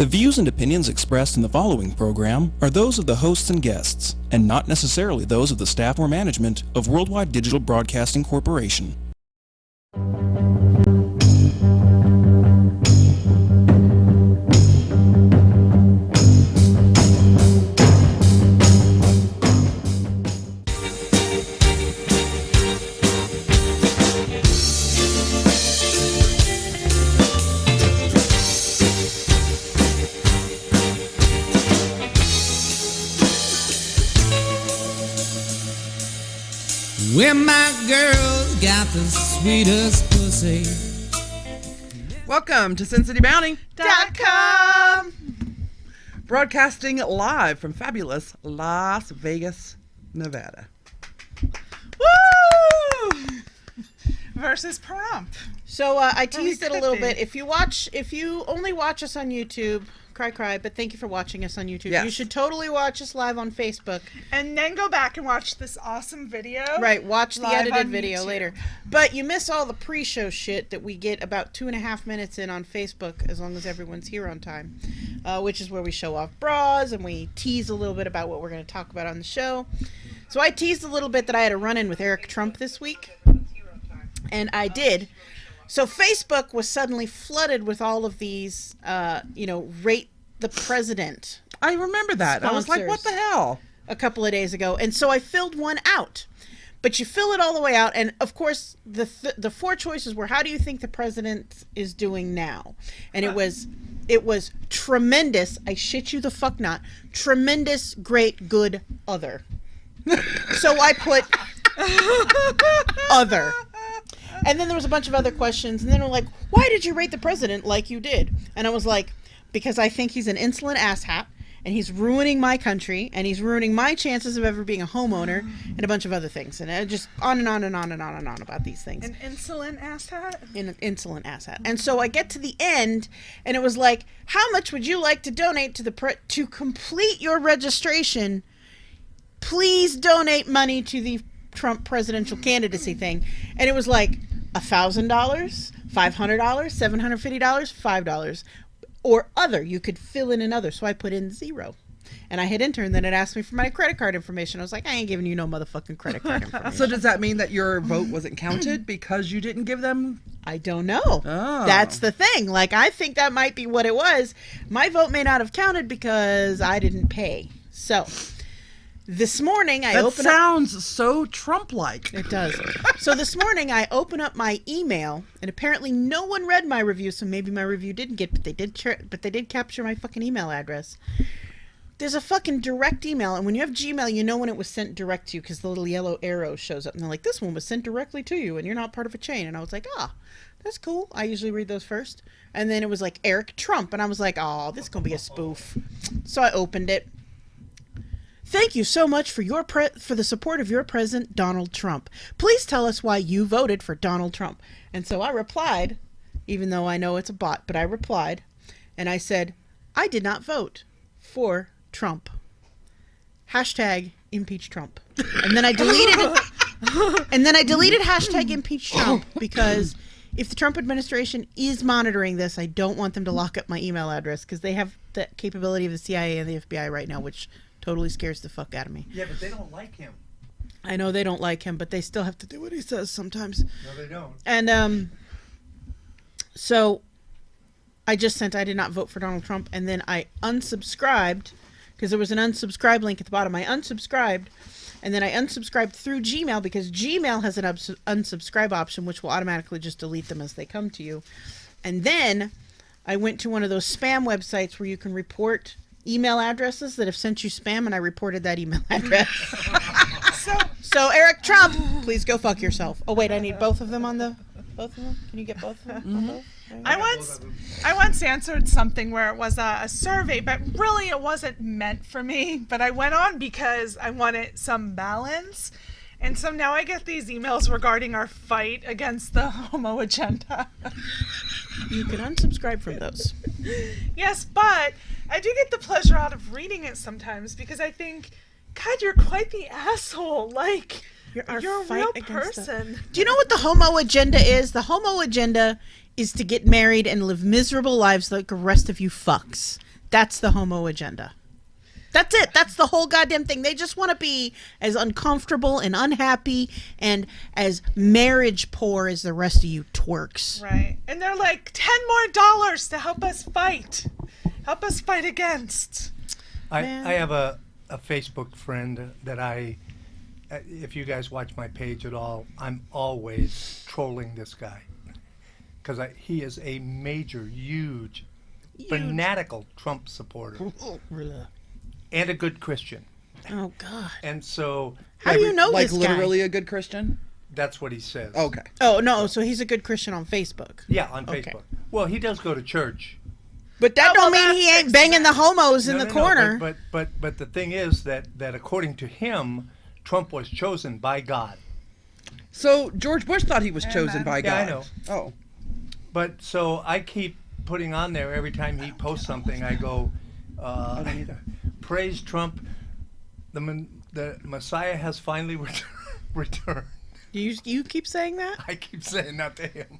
The views and opinions expressed in the following program are those of the hosts and guests, and not necessarily those of the staff or management of Worldwide Digital Broadcasting Corporation. Well, my girl got the sweetest pussy. Welcome to SinCityBounty.com. Broadcasting live from fabulous Las Vegas, Nevada. Woo! Versus Prompt. So I teased it a little bit. If you only watch us on YouTube, cry, but thank you for watching us on YouTube. Yes. You should totally watch us live on Facebook. And then go back and watch this awesome video. Right, watch the live edited on video YouTube. later. But you miss all the pre-show shit that we get about 2.5 minutes in on Facebook, as long as everyone's here on time, which is where we show off bras and we tease a little bit about what we're going to talk about on the show. So I teased a little bit that I had a run-in with Eric Trump this week, and I did. So Facebook was suddenly flooded with all of these, rate the president. I remember that. I was like, what the hell? A couple of days ago. And so I filled one out. But you fill it all the way out. And, of course, the four choices were, how do you think the president is doing now? And it was tremendous. I shit you the fuck not. Tremendous, great, good, other. So I put other. And then there was a bunch of other questions. And then they're like, why did you rate the president like you did? And I was like, because I think he's an insolent asshat, and he's ruining my country, and he's ruining my chances of ever being a homeowner, and a bunch of other things. And just on and on and on and on and on about these things. An insolent asshat? An insolent asshat. And so I get to the end, and it was like, how much would you like to donate to to complete your registration? Please donate money to the Trump presidential candidacy thing. And it was like $1,000, $500, $750, $5. Or other. You could fill in another. So I put in 0. And I hit enter, and then it asked me for my credit card information. I was like, I ain't giving you no motherfucking credit card information. So does that mean that your vote wasn't counted because you didn't give them? I don't know. Oh. That's the thing. Like, I think that might be what it was. My vote may not have counted because I didn't pay. So this morning I opened up. Sounds so Trump-like. It does. So this morning I open up my email, and apparently no one read my review, so maybe my review didn't get, but they did capture my fucking email address. There's a fucking direct email, and when you have Gmail, you know when it was sent direct to you because the little yellow arrow shows up, and they're like, this one was sent directly to you, and you're not part of a chain. And I was like, that's cool. I usually read those first. And then it was like Eric Trump, and I was like, this is gonna be a spoof. So I opened it. Thank you so much for for the support of your president, Donald Trump. Please tell us why you voted for Donald Trump. And so I replied, even though I know it's a bot, but I replied, and I said, I did not vote for Trump. Hashtag impeach Trump. And then I deleted it. And then I deleted hashtag impeach Trump because if the Trump administration is monitoring this, I don't want them to lock up my email address because they have the capability of the CIA and the FBI right now, which totally scares the fuck out of me. Yeah, but they don't like him. I know they don't like him, but they still have to do what he says sometimes. No, they don't. And so I just sent I did not vote for Donald Trump, and then I unsubscribed because there was an unsubscribe link at the bottom. I unsubscribed, and then I unsubscribed through Gmail because Gmail has an unsubscribe option, which will automatically just delete them as they come to you. And then I went to one of those spam websites where you can report email addresses that have sent you spam, and I reported that email address. So Eric Trump, please go fuck yourself. Oh wait, I need both of them on the both of them. Can you get both of them? Mm-hmm. I once answered something where it was a survey, but really it wasn't meant for me. But I went on because I wanted some balance. And so now I get these emails regarding our fight against the homo agenda. You can unsubscribe from those. Yes, but I do get the pleasure out of reading it sometimes because I think, God, you're quite the asshole. Like, you're a real person. Do you know what the homo agenda is? The homo agenda is to get married and live miserable lives like the rest of you fucks. That's the homo agenda. That's it. That's the whole goddamn thing. They just want to be as uncomfortable and unhappy and as marriage poor as the rest of you twerks. Right. And they're like, $10 more to help us fight. Help us fight against. I have a Facebook friend that if you guys watch my page at all, I'm always trolling this guy. Because he is a major, huge, fanatical Trump supporter. And a good Christian. Oh, God. And so... How do you know like this guy? literally a good Christian? That's what he says. Okay. Oh, no, so he's a good Christian on Facebook. Yeah, on Okay. Facebook. Well, he does go to church. But that don't well, mean he ain't banging the homos in the corner. But the thing is that according to him, Trump was chosen by God. So George Bush thought he was chosen by God. Yeah, I know. Oh. But so I keep putting on there every time he posts something, I go, I don't either. praise Trump, the Messiah has finally returned. You keep saying that? I keep saying that to him.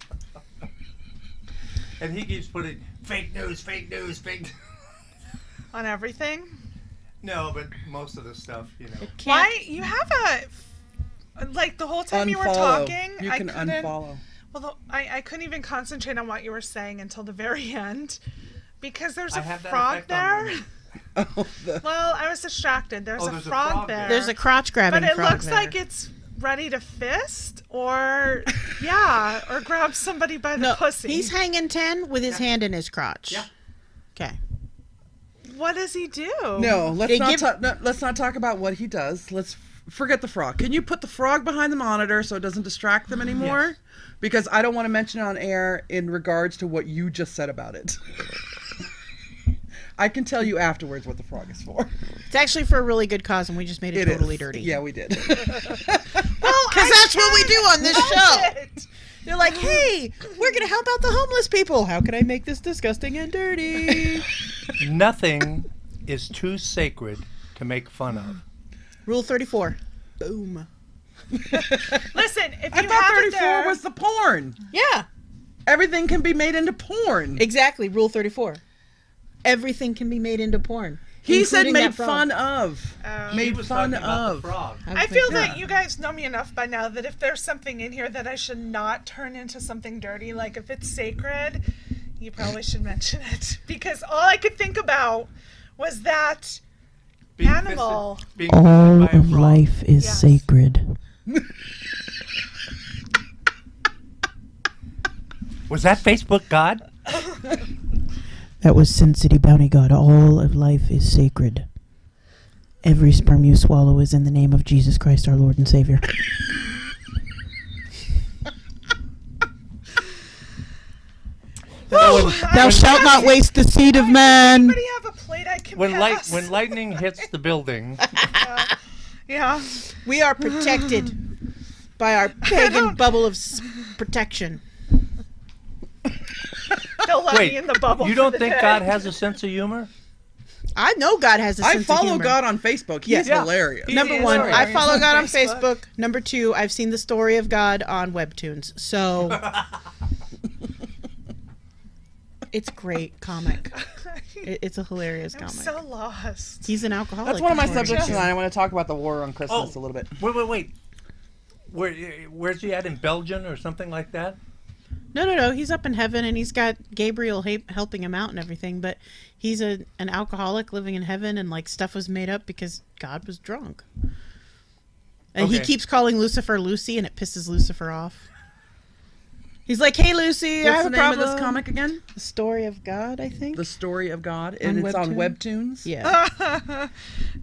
And he keeps putting fake news, fake news, fake news. On everything? No, but most of the stuff, you know. Why? You have like the whole time you were talking, You can unfollow. Well, I couldn't even concentrate on what you were saying until the very end. Because there's a have that frog effect on there. women. Well, I was distracted. There's a frog there. There's a crotch grabbing But it frog looks there. like it's ready to fist or grab somebody by the No, pussy. he's hanging 10 with his hand in his crotch. Yeah. Okay. What does he do? No, They let's not talk about what he does. Let's forget the frog. Can you put the frog behind the monitor so it doesn't distract them anymore? Yes. Because I don't want to mention it on air in regards to what you just said about it. I can tell you afterwards what the frog is for. It's actually for a really good cause, and we just made it totally dirty. Yeah, we did. Well, Because that's what we do on this show. They're like, hey, we're going to help out the homeless people. How can I make this disgusting and dirty? Nothing is too sacred to make fun of. Rule 34. Boom. Listen, if I you thought have 34 it there, was the porn. Yeah. Everything can be made into porn. Exactly. Rule 34. Everything can be made into porn. He said including made that frog. fun of. He Made was fun talking about the of. frog. I feel that you guys know me enough by now that if there's something in here that I should not turn into something dirty, like if it's sacred, you probably should mention it. Because all I could think about was that Being animal. Being fisted by a frog. is Yes. sacred. Was that Facebook God? That was SinCityBounty God. All of life is sacred. Every sperm you swallow is in the name of Jesus Christ, our Lord and Savior. Thou shalt not waste the seed of man. Anybody have a plate I can pass? When lightning hits the building, Yeah. We are protected by our pagan bubble of protection. They'll let wait, me in the bubble. you for don't the think day. God has a sense of humor? I know God has a sense I of follow humor. God on Facebook. He's Yeah. hilarious. He- Number is one, hilarious. I follow God on Facebook. Facebook. Number two, I've seen the story of God on Webtoons. So it's great comic. It's a hilarious I'm comic. so lost. He's an alcoholic. That's one of my according to subjects him. tonight. I want to talk about the war on Christmas a little bit. Wait. Where's he at, in Belgium or something like that? No. He's up in heaven, and he's got Gabriel helping him out and everything. But he's an alcoholic living in heaven, and like stuff was made up because God was drunk. And he Okay. keeps calling Lucifer Lucy, and it pisses Lucifer off. He's like, "Hey, Lucy, I What's have the a name problem." of this comic again? The Story of God, I think. The Story of God, and it's on Webtoons. Yeah.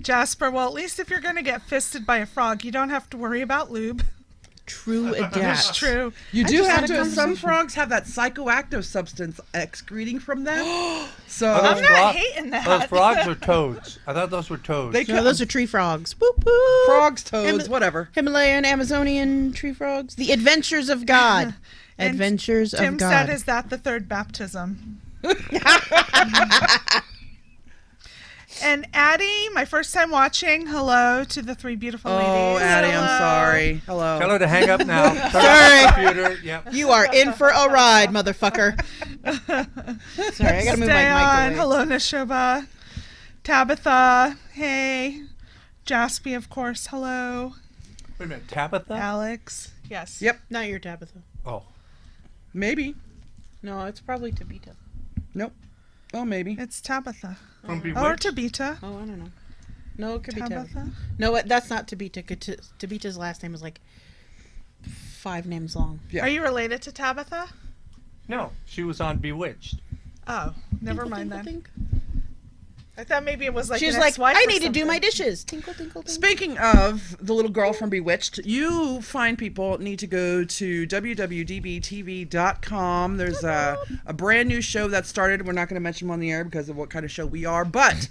Jasper, well, at least if you're going to get fisted by a frog, you don't have to worry about lube. True That's adapt. true. You I do just have had a to. Some conversation. frogs have that psychoactive substance excreting from them. So Are I'm those not frog- hating that. Those frogs or toads? I thought those were toads. they No, those are tree frogs. Whoop, whoop. frogs, toads, Him- whatever. Himalayan, Amazonian tree frogs. The Adventures of God. And Adventures Tim of God. said, is that the third baptism? And Addie, my first time watching. Hello to the three beautiful ladies. Oh, Addie, Hello. I'm sorry. Hello. Tell her to hang up now. Turn off Sorry. the computer. Yep. You are in for a ride, motherfucker. Sorry, I gotta move Stay my on. mic away. Hello, Nishoba. Tabitha. Hey. Jaspy, of course. Hello. Wait a minute, Tabitha? Alex. Yes. Yep. Not your Tabitha. Oh. Maybe. No, it's probably Tabita. Nope. Oh, maybe. It's Tabitha. From Or Bewitched? Tabitha. Oh, I don't know. No, it could be Tabitha. Tabitha. No, that's not Tabita. Tabita's last name is like 5 names long. Yeah. Are you related to Tabitha? No, she was on Bewitched. Oh, never Tinkle, mind tinkle, then. tink. I thought maybe it was like She was an like, ex-wife I or need to do something. my dishes. Tinkle, tinkle, tinkle. Speaking of the little girl from Bewitched, you fine people need to go to WWDBTV.com. There's a brand new show that started. We're not going to mention them on the air because of what kind of show we are, but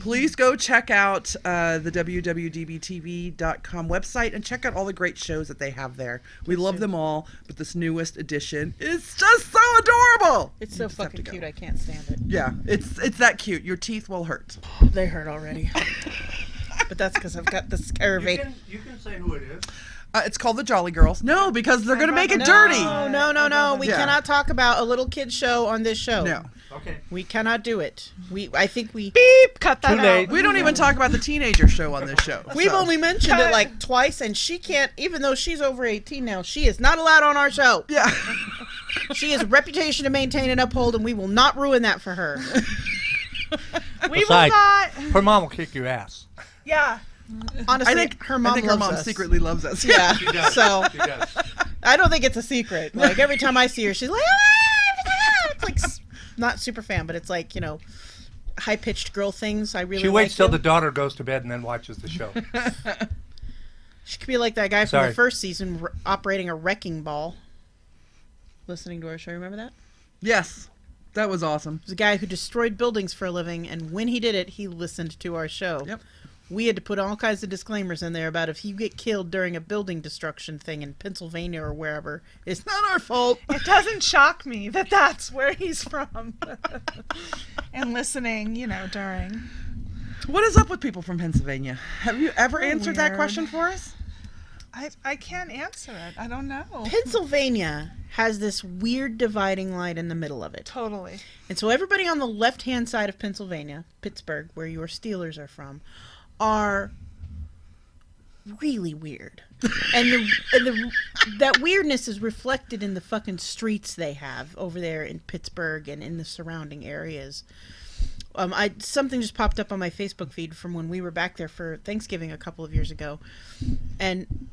please go check out the WWDBTV.com website and check out all the great shows that they have there. We love them all, but this newest edition is just so adorable. It's You so just have to fucking go. cute. I can't stand it. Yeah, it's that cute. Your teeth will hurt. They hurt already. But that's because I've got the scurvy. You can say who it is. It's called The Jolly Girls. No, because they're going to make it dirty. No. We Yeah. cannot talk about a little kid show on this show. No. Okay. We cannot do it. I think we... Beep! Cut that Too late. out. We don't even talk about the teenager show on this show. We've so. only mentioned it like twice, and she can't, even though she's over 18 now, she is not allowed on our show. Yeah. She has a reputation to maintain and uphold, and we will not ruin that for her. We will Besides, not. her mom will kick your ass. Yeah. Honestly, I think her mom loves us. secretly loves us. Yeah. She does. So She does. I don't think it's a secret. Like every time I see her, she's like, ah! It's like not super fan, but it's like, you know, high pitched girl things. I really. She waits like till them. the daughter goes to bed and then watches the show. She could be like that guy from Sorry. the first season operating a wrecking ball. Listening to our show, remember that? Yes. That was awesome. It was a guy who destroyed buildings for a living, and when he did it, he listened to our show. Yep. We had to put all kinds of disclaimers in there about if you get killed during a building destruction thing in Pennsylvania or wherever, it's not our fault. It doesn't shock me that that's where he's from. And listening, you know, during. What is up with people from Pennsylvania? Have you ever answered that weird. question for us? I can't answer it. I don't know. Pennsylvania has this weird dividing line in the middle of it. Totally. And so everybody on the left-hand side of Pennsylvania, Pittsburgh, where your Steelers are from, are really weird. And that weirdness is reflected in the fucking streets they have over there in Pittsburgh and in the surrounding areas. Something just popped up on my Facebook feed from when we were back there for Thanksgiving a couple of years ago. And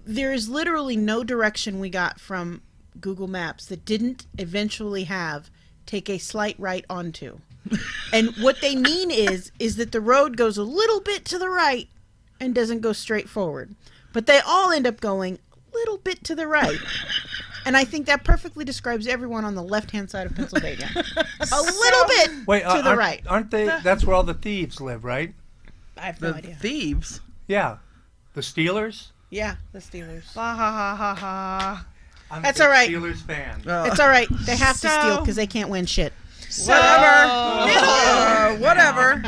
there is literally no direction we got from Google Maps that didn't eventually have take a slight right onto. And what they mean is that the road goes a little bit to the right and doesn't go straight forward. But they all end up going a little bit to the right. And I think that perfectly describes everyone on the left-hand side of Pennsylvania. A little bit Wait, to the right. Aren't they? That's where all the thieves live, right? I have no The idea. thieves. Yeah. The Steelers? Yeah, the Steelers. Ha ha ha ha ha. I'm That's a big all right. Steelers fan. It's all right. They have to So- steal because they can't win shit. Whatever.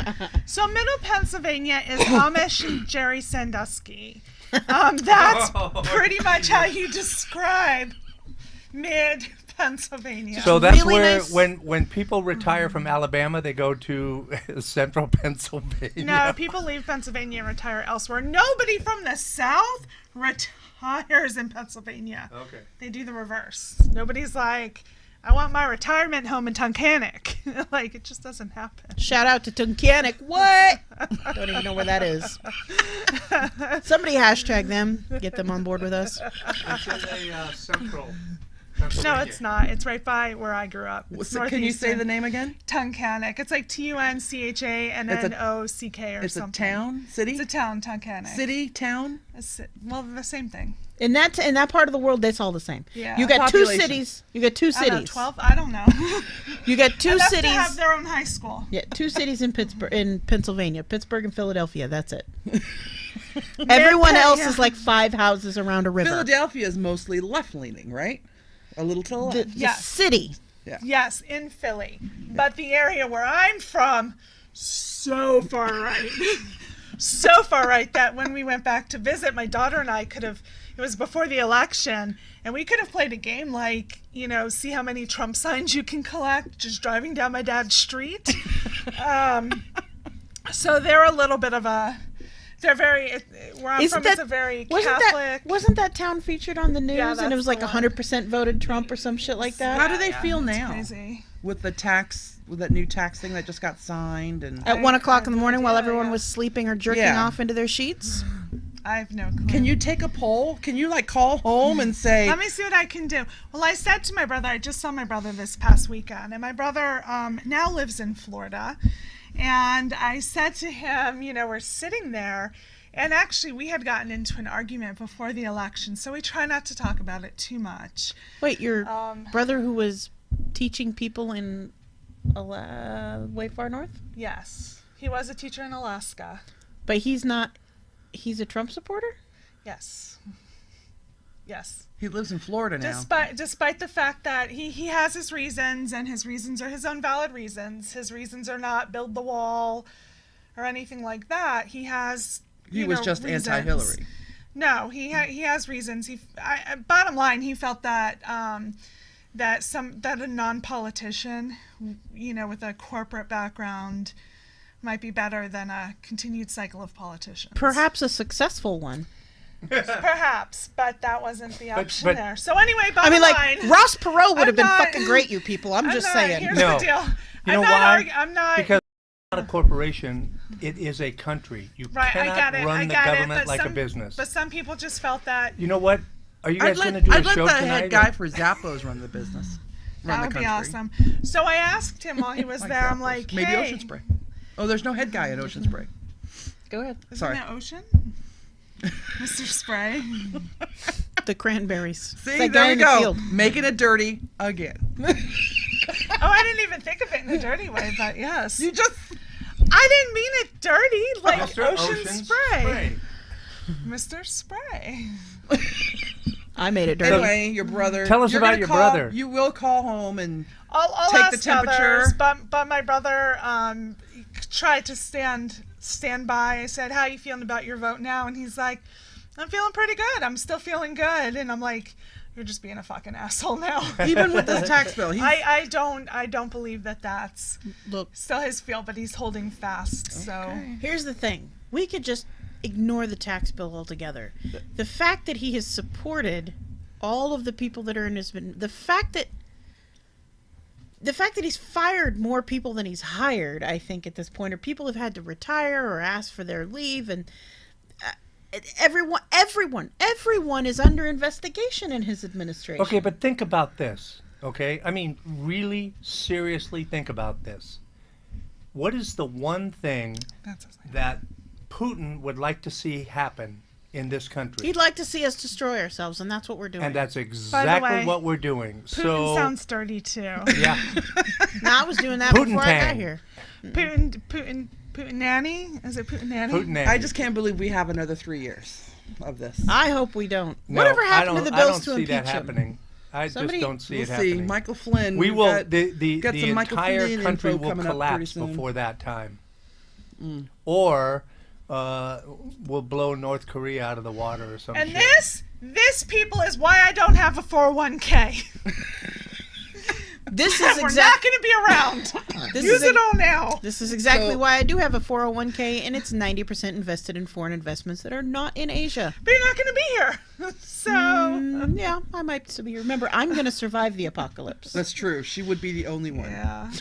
So Middle Pennsylvania is Amish and Jerry Sandusky. That's pretty much how you describe mid Pennsylvania. So that's really where nice. when people retire from Alabama, they go to central Pennsylvania. No, people leave Pennsylvania and retire elsewhere. Nobody from the South retires in Pennsylvania. Okay. They do the reverse. Nobody's like, I want my retirement home in Tunkhannock. Like, it just doesn't happen. Shout out to Tunkhannock. What? Don't even know where that is. Somebody hashtag them. Get them on board with us. It's in a central No, Pennsylvania. it's not. It's right by where I grew up. It's Can you say the northeastern. name again? Tunkhannock. It's like Tunchanknock or It's something. a town? City? It's a town, Tunkhannock. City? Town? Well, the same thing. In that part of the world, that's all the same. Yeah. You got two Population. cities. You got two I don't know, cities. 12? I don't know. You got two Enough cities. to have their own high school. Yeah, two cities in Pennsylvania, Pittsburgh and Philadelphia. That's it. Everyone else is like 5 houses around a river. Philadelphia is mostly left-leaning, right? A little to the left. The Yes. city. Yes, in Philly. But the area where I'm from, so far right. So far right that when we went back to visit, my daughter and I could have, it was before the election, and we could have played a game like, see how many Trump signs you can collect just driving down my dad's street. So they're a little bit of they're very, where I'm from, it's a very Catholic. Wasn't that town featured on the news? Yeah, and it was like that's the 100% voted Trump or some shit like that? How do they feel now? Crazy. With the tax, with that new tax thing that just got signed, and At 1 o'clock in the morning while idea, everyone yeah. was sleeping or jerking Yeah. off into their sheets? I have no clue. can you take a poll? Can you call home and say, Let me see what I can do. Well, I said to my brother, I just saw my brother this past weekend, and my brother now lives in Florida. And I said to him, we're sitting there, and actually we had gotten into an argument before the election, so we try not to talk about it too much. Wait, your brother who was teaching people in way far north? Yes. He was a teacher in Alaska. But he's a Trump supporter? Yes. Yes. he lives in Florida now? Despite the fact that he has his reasons, and his reasons are his own valid reasons. His reasons are not build the wall or anything like that. He has He was just reasons. anti-Hillary. No, he has reasons. Bottom line, he felt that that a non-politician, with a corporate background, might be better than a continued cycle of politicians. Perhaps a successful one. Perhaps, but that wasn't the option but- there. So anyway, bottom line. Ross Perot would have been I'm not- fucking great, you people. I'm just saying. Here's No. the deal. You know I'm not why? I'm not. Because it's not a corporation. It is a country. You Right, I cannot get it. run I the get it, government but like a some- business. But some people just felt that You know what? Are you guys going to I'd do a let show the tonight? head guy for Zappos run the business. Run that the would be country. awesome. So I asked him while he was there. I'm Zappos. like, maybe hey, Ocean Spray. Oh, there's no head guy at Ocean Spray. Go ahead. Isn't Sorry. it Ocean? Mr. Spray. The cranberries. See, That there guy we in the go. field. Making it dirty again. Oh, I didn't even think of it in a dirty way, but yes. You just I didn't mean it dirty, like Mr. Ocean Spray. Mr. Spray. I made it dirty. anyway, your brother. Tell us you're about gonna your call- brother. You will call home and I'll Take the ask temperature. others, but my brother tried to stand by. I said, "How you feeling about your vote now?" And he's like, "I'm feeling pretty good. I'm still feeling good." And I'm like, "You're just being a fucking asshole now." even with this tax bill, he's, I don't believe that that's Look, still his feel, but he's holding fast. So here's the thing. We could just ignore the tax bill altogether. The fact that he has supported all of the people that are in his... The fact that he's fired more people than he's hired, I think, at this point, or people have had to retire or ask for their leave, and everyone is under investigation in his administration. Okay, but think about this, okay? I mean, really seriously think about this. What is the one thing that Putin would like to see happen in this country? He'd like to see us destroy ourselves, and that's what we're doing. And that's way, exactly what we're doing. Putin So, sounds dirty too. yeah. No, I was doing that Putin before I got Tang. here. Putin nanny? Is it Putin nanny? Putin I just can't believe we have another 3 years of this. I hope we don't. No, Whatever I happened to don't- the bills I don't to see impeach that him? happening. I Somebody- just don't see We'll it see. happening. Michael Flynn. We we've will. got- The some Michael entire Flynn country info will coming up pretty collapse soon. before that time, or we'll blow North Korea out of the water or something. And this people is why I don't have a 401k. This is We're not exactly. going to be around. This Use is it all now. This is exactly So- why I do have a 401k, and it's 90% invested in foreign investments that are not in Asia. But you're not going to be here. So Yeah, I might still be. Remember, I'm going to survive the apocalypse. That's true. She would be the only one. yeah.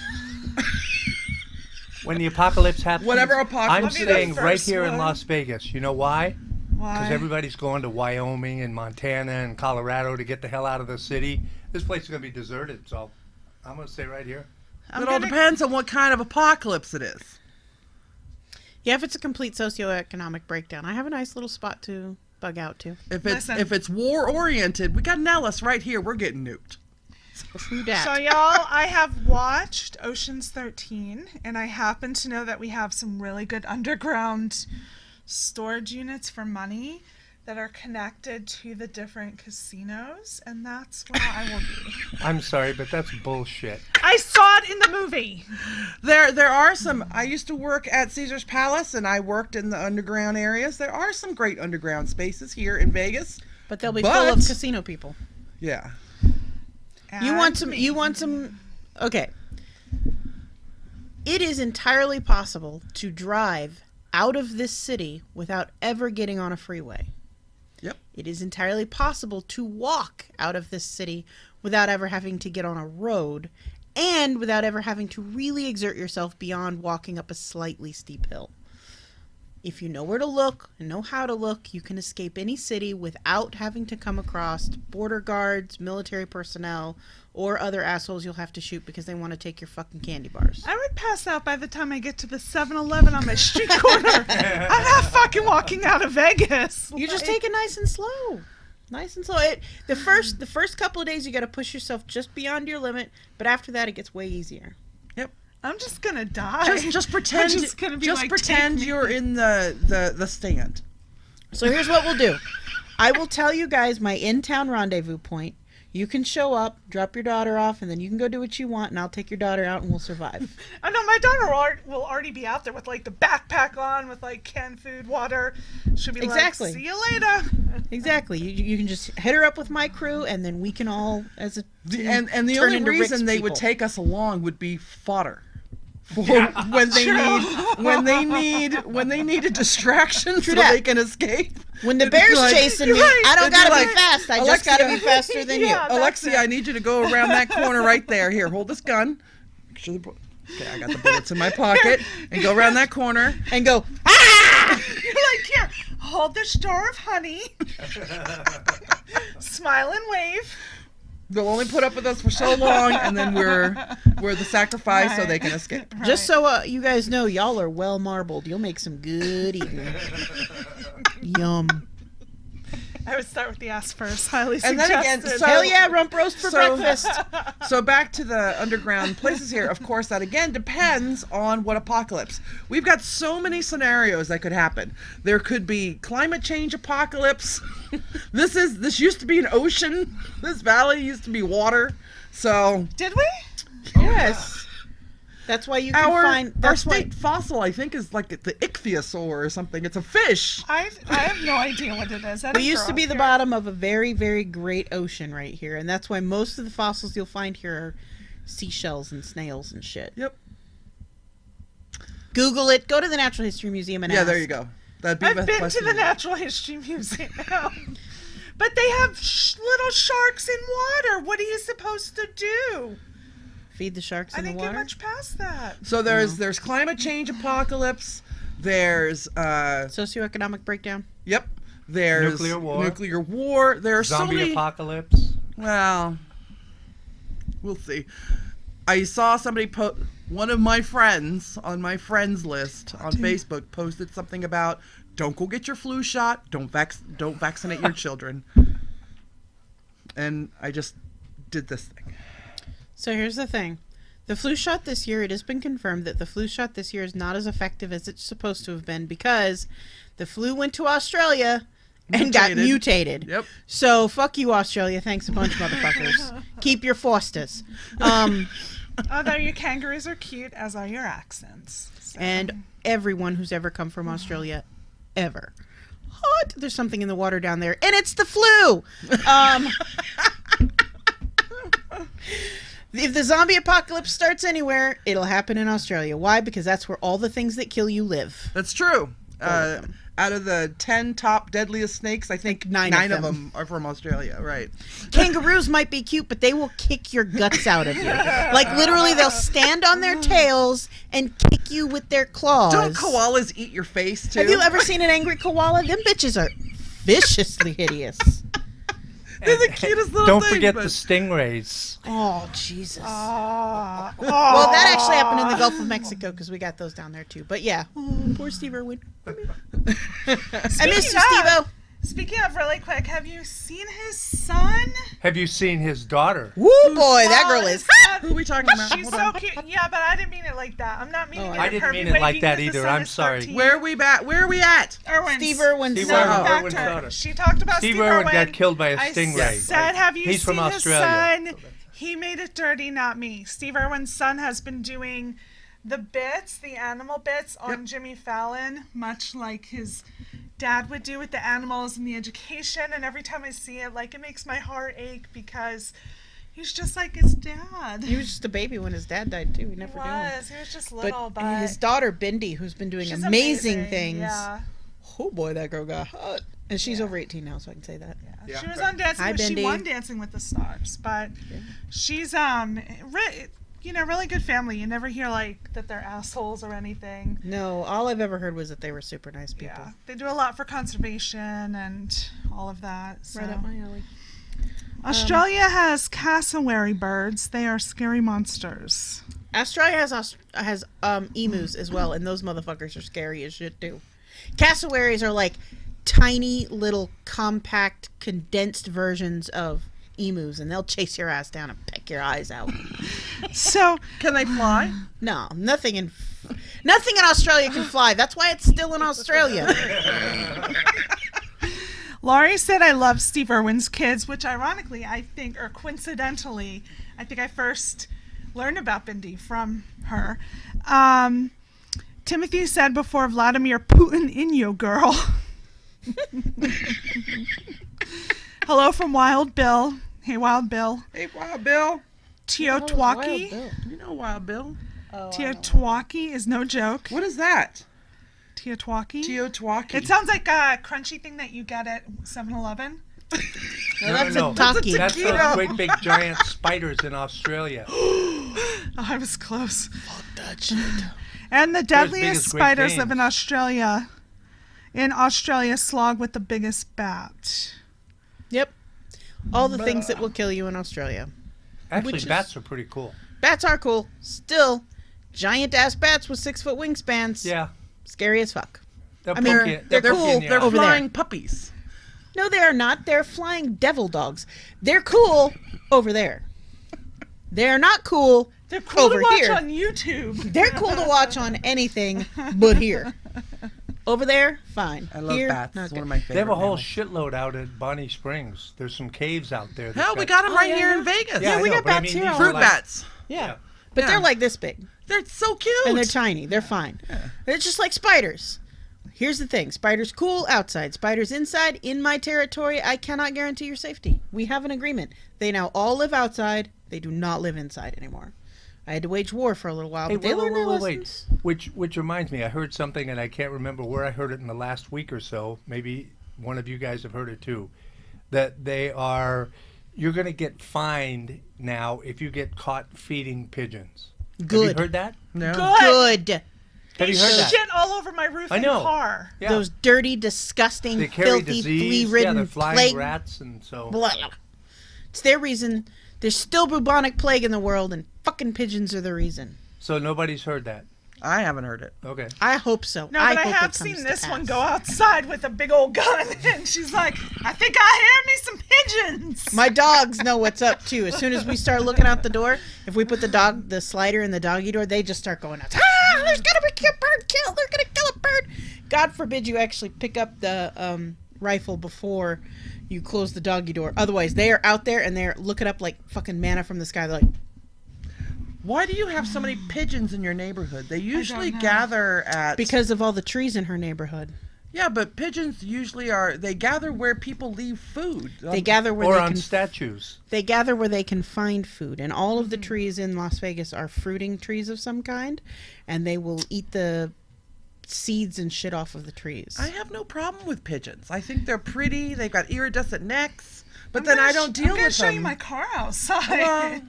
When the apocalypse happens, Whatever I'm apocalypse it is. staying right First here in one. Las Vegas. You know why? Why? Because everybody's going to Wyoming and Montana and Colorado to get the hell out of the city. This place is going to be deserted, so I'm going to stay right here. It all depends on what kind of apocalypse it is. Yeah, if it's a complete socioeconomic breakdown, I have a nice little spot to bug out to. If it's war oriented, we got Nellis right here. We're getting nuked. True dat. So y'all, I have watched Ocean's 13, and I happen to know that we have some really good underground storage units for money that are connected to the different casinos, and that's where I will be. I'm sorry, but that's bullshit. I saw it in the movie. There are some. I used to work at Caesar's Palace, and I worked in the underground areas. There are some great underground spaces here in Vegas. But they'll be full of casino people. Yeah. You want some. Okay. It is entirely possible to drive out of this city without ever getting on a freeway. Yep. It is entirely possible to walk out of this city without ever having to get on a road and without ever having to really exert yourself beyond walking up a slightly steep hill. If you know where to look and know how to look, you can escape any city without having to come across border guards, military personnel, or other assholes you'll have to shoot because they want to take your fucking candy bars. I would pass out by the time I get to the 7-Eleven on my street corner. I'm not fucking walking out of Vegas. You just take it nice and slow. Nice and slow. The first couple of days you got to push yourself just beyond your limit, but after that it gets way easier. Yep. I'm just gonna die. Just pretend. I'm just gonna be just like, pretend "Take me." you're in the stand. So here's what we'll do. I will tell you guys my in-town rendezvous point. You can show up, drop your daughter off, and then you can go do what you want, and I'll take your daughter out, and we'll survive. I know my daughter will already be out there with like the backpack on, with like canned food, water. She'll be Exactly. like, "See you later." Exactly. You can just hit her up with my crew, and then we can all, as a team, And the turn only into reason Rick's they would people. take us along would be fodder. For when they need a distraction so that. they can escape. When the It'd be bear's like- chasing me, right. I don't It'd be gotta like, be fast. I just gotta be faster than Yeah. you. That's Elexia, it. I need you to go around that corner right there. Here, hold this gun. Make sure okay, I got the bullets in my pocket. And go around that corner. And go, ah! You're like, "Here, hold this jar of honey." Smile and wave. They'll only put up with us for so long, and then we're the sacrifice so they can escape. Just so you guys know, y'all are well marbled. You'll make some good eating. Yum. I would start with the ass first. Highly And then suggested. again, so- Hell yeah, rump roast for So- breakfast. So back to the underground places here. Of course, that again depends on what apocalypse. We've got so many scenarios that could happen. There could be climate change apocalypse. This used to be an ocean. This valley used to be water. So Did we? Yes. That's why you can our find. That's why. state fossil, I think, is like the ichthyosaur or something. It's a fish. I have no idea what it is. We used to be the bottom of a very, very great ocean right here, and that's why most of the fossils you'll find here are seashells and snails and shit. Yep. Google it. Go to the Natural History Museum and Yeah, ask. there you go. That'd be I've the been question. to the Natural History Museum. But they have little sharks in water. What are you supposed to do? Feed the sharks I in the didn't get water. much past that. So there's climate change apocalypse. There's Socioeconomic breakdown. Yep. There's Nuclear war. There are so Zombie many. apocalypse. Well, we'll see. I saw somebody one of my friends on my friends list on Facebook posted something about don't go get your flu shot. Don't vaccinate your children. And I just did this thing. So here's the thing. The flu shot this year, it has been confirmed that the flu shot this year is not as effective as it's supposed to have been because the flu went to Australia and got mutated. Yep. So fuck you, Australia. Thanks a bunch, motherfuckers. Keep your Fosters. Although your kangaroos are cute, as are your accents. So. And everyone who's ever come from Australia, ever. Hot. There's something in the water down there, and it's the flu. If the zombie apocalypse starts anywhere, it'll happen in Australia. Why? Because that's where all the things that kill you live. That's true. of them. Out of the 10 top deadliest snakes, I think Nine nine of of them. them are from Australia. Right. Kangaroos might be cute, but they will kick your guts out of you. Like, literally, they'll stand on their tails and kick you with their claws. Don't koalas eat your face, too? Have you ever seen an angry koala? Them bitches are viciously hideous. They're the cutest little Don't thing, forget but- the stingrays. Oh, Jesus. Oh. Well, that actually happened in the Gulf of Mexico because we got those down there, too. But yeah. Oh, poor Steve Irwin. I miss you, Steve-O. Speaking of really quick, have you seen his son? Have you seen his daughter? Woo boy, that girl is hot. Who are we talking about? She's Hold on. so cute. Yeah, but I didn't mean it like that. I'm not meaning it. I in a didn't pervy mean it way, like that being the either. son I'm is sorry. 13. Where are we at? Where are we at? Irwin's. Steve Irwin's Steve son. Irwin, Back Irwin's to- daughter. She talked about Steve Steve Irwin got Irwin. killed by a I stingray. said, have you He's seen from his Australia. son? He made it dirty, not me. Steve Irwin's son has been doing the bits, the animal bits on Jimmy Fallon, much like his dad would do with the animals and the education. And every time I see it, like, it makes my heart ache because he's just like his dad. He was just a baby when his dad died too. He He never knew him. was. He was just little, but his daughter Bindi, who's been doing she's amazing things. Yeah. Oh boy, that girl got hot. And she's over 18 now, so I can say that. Yeah. She was on Dancing. Hi, She Bindi. won Dancing with the Stars, but she's really good family. You never hear like that they're assholes or anything. No, all I've ever heard was that they were super nice people. Yeah, they do a lot for conservation and all of that. So. Right up my alley. Australia has cassowary birds. They are scary monsters. Australia has emus as well, and those motherfuckers are scary as shit too. Cassowaries are like tiny little compact condensed versions of emus, and they'll chase your ass down and peck your eyes out. So Can they fly? No, nothing in Australia can fly. That's why it's still in Australia. Laurie said, I love Steve Irwin's kids, which ironically, I think, or coincidentally, I think I first learned about Bindi from her. Timothy said before, Vladimir Putin in you, girl. Hello from Wild Bill. Hey, Wild Bill. Hey, Wild Bill. Teotwaki. You know Wild Bill. Teotwaki is no joke. What is that? Teotwaki. Teotwaki. It sounds like a crunchy thing that you get at 7-Eleven. That's No. a taki. That's those great big giant spiders in Australia. Oh, I was close. That shit. And the big deadliest as Great spiders live Danes. in Australia. In Australia, slog with the biggest bat. Yep. All the things that will kill you in Australia. Actually, Which is- bats are pretty cool. Bats are cool. Still, giant ass bats with 6-foot wingspans. Yeah. Scary as fuck. They'll I mean, poke you- they're they'll cool. poke you in the They're eye. over there. flying puppies. No, they are not. They're flying devil dogs. They're cool over there. They're not cool They're cool over to watch here. on YouTube. They're cool to watch on anything but here. Over there, fine. I love here, bats. not It's good. one of my favorite. They have a whole mammals. shitload out at Bonnie Springs. There's some caves out there. that's Hell, we got them Oh, right yeah, here yeah. in Vegas. Yeah, I we know, got but I bats mean, here these all are Fruit like- bats. Yeah. But Yeah. they're like this big. They're so cute. And they're tiny. They're fine. They're just like spiders. Here's the thing. Spiders cool outside. Spiders inside. In my territory, I cannot guarantee your safety. We have an agreement. They now all live outside. They do not live inside anymore. I had to wage war for a little while, Hey, but they learned their wait. lessons. Which reminds me, I heard something, and I can't remember where I heard it in the last week or so. Maybe one of you guys have heard it too. That you're going to get fined now if you get caught feeding pigeons. Have Good. you heard that? No. Good. Good. Have you They heard that? shit all over my roof I and know. car. Yeah. Those dirty, disgusting, They carry filthy, disease. Yeah, flea-ridden, they're flying plague. rats, and so. Blah, blah. It's their reason. There's still bubonic plague in the world, and fucking pigeons are the reason. So nobody's heard that. I haven't heard it. Okay. I hope so. No, but I hope have it comes seen to this one pass. go outside with a big old gun, and she's like, I think I hear me some pigeons. My dogs know what's up too. As soon as we start looking out the door, if we put the slider in the doggy door, they just start going out. Ah, there's gonna be a bird killed. They're gonna kill a bird. God forbid you actually pick up the rifle before you close the doggy door. Otherwise, they are out there and they're looking up like fucking manna from the sky. They're like, Why do you have so many pigeons in your neighborhood? They usually know. gather at because of all the trees in her neighborhood. Yeah, but pigeons usually they gather where people leave food. They gather where Or they on can. statues. They gather where they can find food, and all of the trees in Las Vegas are fruiting trees of some kind, and they will eat the seeds and shit off of the trees. I have no problem with pigeons. I think they're pretty. They've got iridescent necks, but then I don't deal I'm gonna with show them. you my car outside. Well,